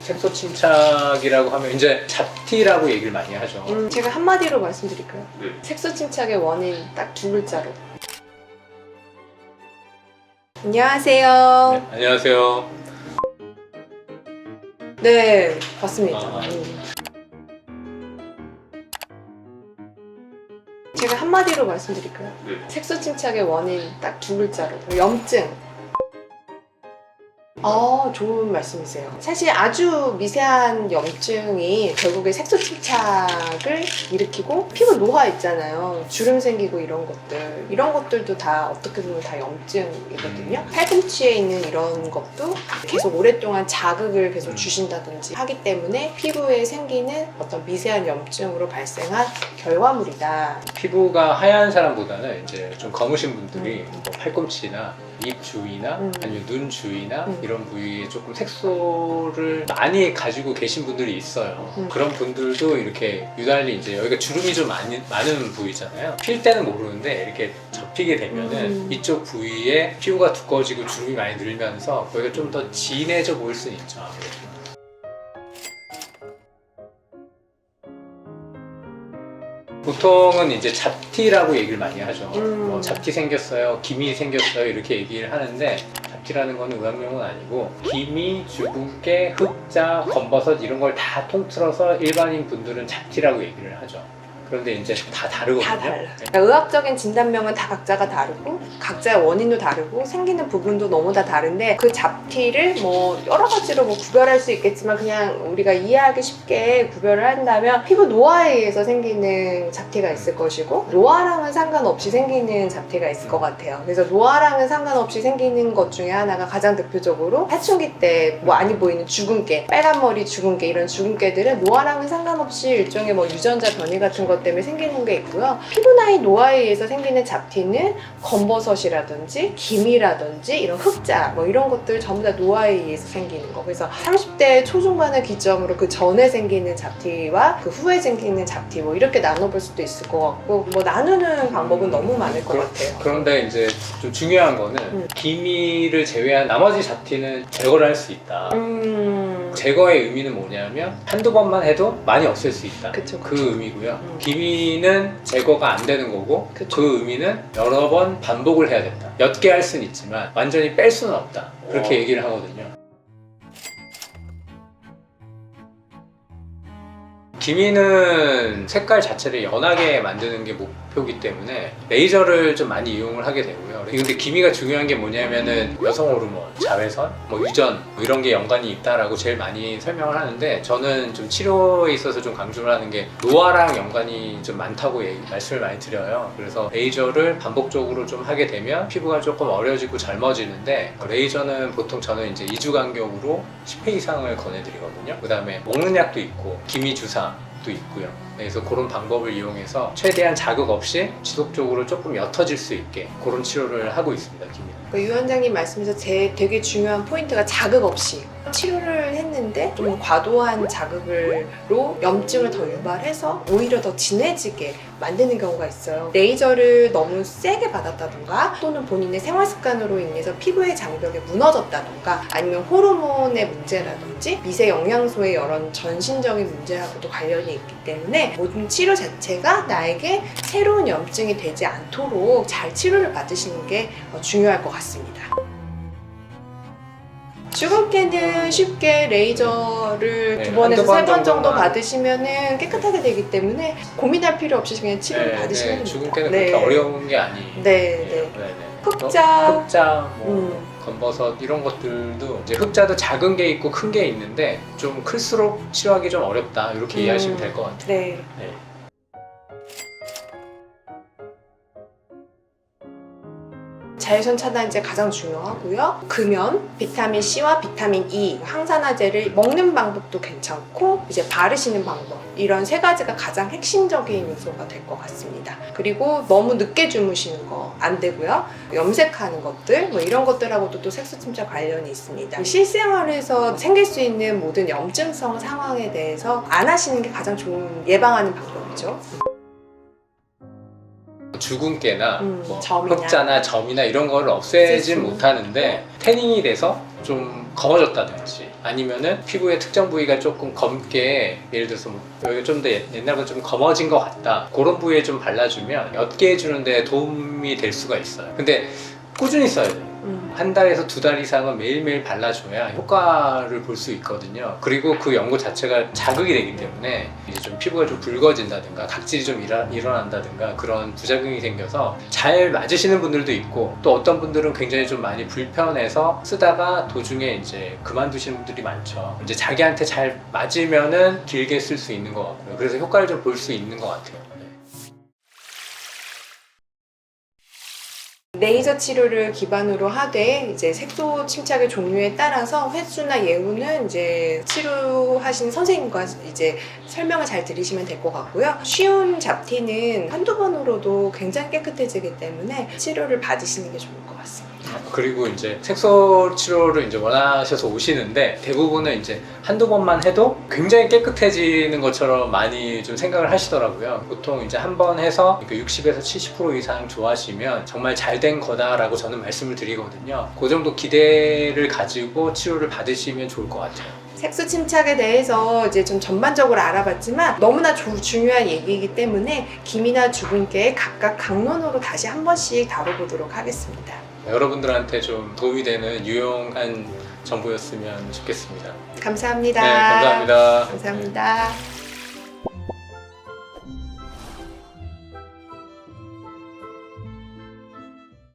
색소 침착이라고 하면 이제 잡티라고 얘기를 많이 하죠. 제가 한마디로 말씀드릴까요? 네. 색소 침착의 원인 딱 두 글자로. 안녕하세요. 네, 안녕하세요. 네, 봤습니다. 제가 한마디로 말씀드릴까요? 네. 색소 침착의 원인 딱 두 글자로. 염증. 좋은 말씀이세요. 사실 아주 미세한 염증이 결국에 색소 침착을 일으키고 피부 노화 있잖아요. 주름 생기고 이런 것들도 다 어떻게 보면 다 염증이거든요. 팔꿈치에 있는 이런 것도 계속 오랫동안 자극을 계속 주신다든지 하기 때문에 피부에 생기는 어떤 미세한 염증으로 발생한 결과물이다. 피부가 하얀 사람보다는 이제 좀 검으신 분들이 뭐 팔꿈치나 입 주위나 아니면 눈 주위나 이런 부위에 조금 색소를 많이 가지고 계신 분들이 있어요. 그런 분들도 이렇게 유달리 이제 여기가 주름이 좀 많은 부위잖아요. 필 때는 모르는데 이렇게 접히게 되면은 이쪽 부위에 피부가 두꺼워지고 주름이 많이 늘면서 거기가 좀 더 진해져 보일 수는 있죠. 보통은 이제 잡티라고 얘기를 많이 하죠. 뭐 잡티 생겼어요, 기미 생겼어요 이렇게 얘기를 하는데 잡티라는 거는 의학용어는 아니고 기미, 주근깨, 흑자, 검버섯 이런 걸 다 통틀어서 일반인 분들은 잡티라고 얘기를 하죠. 그런데 이제 다 다르거든요. 다 달라. 그러니까 의학적인 진단명은 다 각자가 다르고 각자의 원인도 다르고 생기는 부분도 너무 다 다른데 그 잡티를 뭐 여러 가지로 뭐 구별할 수 있겠지만 그냥 우리가 이해하기 쉽게 구별을 한다면 피부 노화에 의해서 생기는 잡티가 있을 것이고 노화랑은 상관없이 생기는 잡티가 있을 것 같아요. 그래서 노화랑은 상관없이 생기는 것 중에 하나가 가장 대표적으로 사춘기 때 뭐 많이 보이는 주근깨, 빨간 머리 주근깨 이런 주근깨들은 노화랑은 상관없이 일종의 뭐 유전자 변이 같은 것 때문에 생기는 게 있고요. 피부 나이 노화에 의해서 생기는 잡티는 검버섯이라든지 기미라든지 이런 흑자 뭐 이런 것들 전부 다 노화에 의해서 생기는 거. 그래서 30대 초중반을 기점으로 그 전에 생기는 잡티와 그 후에 생기는 잡티 뭐 이렇게 나눠볼 수도 있을 것 같고 뭐 나누는 방법은 너무 많을 것 같아요. 그런데 이제 좀 중요한 거는 기미를 제외한 나머지 잡티는 제거를 할 수 있다. 제거의 의미는 뭐냐면 한두 번만 해도 많이 없앨 수 있다. 그쵸. 그 의미고요. 기미는 제거가 안 되는 거고 그쵸. 그 의미는 여러 번 반복을 해야 된다. 몇 개 할 수는 있지만 완전히 뺄 수는 없다. 그렇게 얘기를 하거든요. 기미는 색깔 자체를 연하게 만드는 게 목표이기 때문에 레이저를 좀 많이 이용을 하게 되고요. 근데 기미가 중요한 게 뭐냐면은 여성 호르몬, 자외선, 뭐 유전 뭐 이런 게 연관이 있다라고 제일 많이 설명을 하는데 저는 좀 치료에 있어서 좀 강조를 하는 게 노화랑 연관이 좀 많다고 말씀을 많이 드려요. 그래서 레이저를 반복적으로 좀 하게 되면 피부가 조금 어려지고 젊어지는데 레이저는 보통 저는 이제 2주 간격으로 10회 이상을 권해드리거든요. 그 다음에 먹는 약도 있고 기미 주사 도 있고요. 그래서 그런 방법을 이용해서 최대한 자극 없이 지속적으로 조금 옅어질 수 있게 그런 치료를 하고 있습니다. 기미는. 유 원장님 말씀에서 되게 중요한 포인트가 자극 없이 치료를 했는데 좀 과도한 자극으로 염증을 더 유발해서 오히려 더 진해지게 만드는 경우가 있어요. 레이저를 너무 세게 받았다던가 또는 본인의 생활 습관으로 인해서 피부의 장벽이 무너졌다던가 아니면 호르몬의 문제라든지 미세 영양소의 여러 전신적인 문제하고도 관련이 있기 때문에 모든 치료 자체가 나에게 새로운 염증이 되지 않도록 잘 치료를 받으시는 게 중요할 것 같습니다. 주근깨는 쉽게 레이저를 두 번에서 세 번 정도 받으시면 깨끗하게 되기 때문에 고민할 필요 없이 그냥 치료를 받으시면 됩니다. 주근깨는 그렇게 어려운 게 아니에요. 네. 흑자, 검버섯 이런 것들도 이제 흑자도 작은 게 있고 큰 게 있는데 좀 클수록 치료하기 좀 어렵다 이렇게 이해하시면 될 것 같아요. 네. 자외선 차단제 가장 중요하고요. 금연, 비타민 C와 비타민 E, 항산화제를 먹는 방법도 괜찮고 이제 바르시는 방법 이런 세 가지가 가장 핵심적인 요소가 될 것 같습니다. 그리고 너무 늦게 주무시는 거 안 되고요. 염색하는 것들 뭐 이런 것들하고도 또 색소 침착 관련이 있습니다. 실생활에서 생길 수 있는 모든 염증성 상황에 대해서 안 하시는 게 가장 좋은 예방하는 방법이죠. 주근깨나 뭐 점이나. 흑자나 점이나 이런 거를 없애진 못하는데 태닝이 돼서 좀 검어졌다든지 아니면은 피부의 특정 부위가 조금 검게, 예를 들어서 뭐 여기가 좀 더 옛날보다 좀 검어진 것 같다, 그런 부위에 좀 발라주면 옅게 해주는 데 도움이 될 수가 있어요. 근데 꾸준히 써야 돼요. 한 달에서 2달 이상은 매일매일 발라줘야 효과를 볼 수 있거든요. 그리고 그 연고 자체가 자극이 되기 때문에 이제 좀 피부가 좀 붉어진다든가 각질이 좀 일어난다든가 그런 부작용이 생겨서 잘 맞으시는 분들도 있고, 또 어떤 분들은 굉장히 좀 많이 불편해서 쓰다가 도중에 이제 그만두시는 분들이 많죠. 이제 자기한테 잘 맞으면은 길게 쓸 수 있는 것 같고요. 그래서 효과를 좀 볼 수 있는 것 같아요. 레이저 치료를 기반으로 하되 이제 색소 침착의 종류에 따라서 횟수나 예후는 이제 치료하신 선생님과 이제 설명을 잘 들으시면 될 것 같고요. 쉬운 잡티는 한두 번으로도 굉장히 깨끗해지기 때문에 치료를 받으시는 게 좋을 것 같습니다. 그리고 이제 색소 치료를 이제 원하셔서 오시는데, 대부분은 이제 한두 번만 해도 굉장히 깨끗해지는 것처럼 많이 좀 생각을 하시더라고요. 보통 이제 한 번 해서 60에서 70% 이상 좋아지면 정말 잘 된 거다라고 저는 말씀을 드리거든요. 그 정도 기대를 가지고 치료를 받으시면 좋을 것 같아요. 색소 침착에 대해서 이제 좀 전반적으로 알아봤지만 너무나 중요한 얘기이기 때문에 김이나 주분께 각각 강론으로 다시 한 번씩 다뤄보도록 하겠습니다. 여러분들한테 좀 도움이 되는 유용한 정보였으면 좋겠습니다. 감사합니다. 네, 감사합니다. 감사합니다.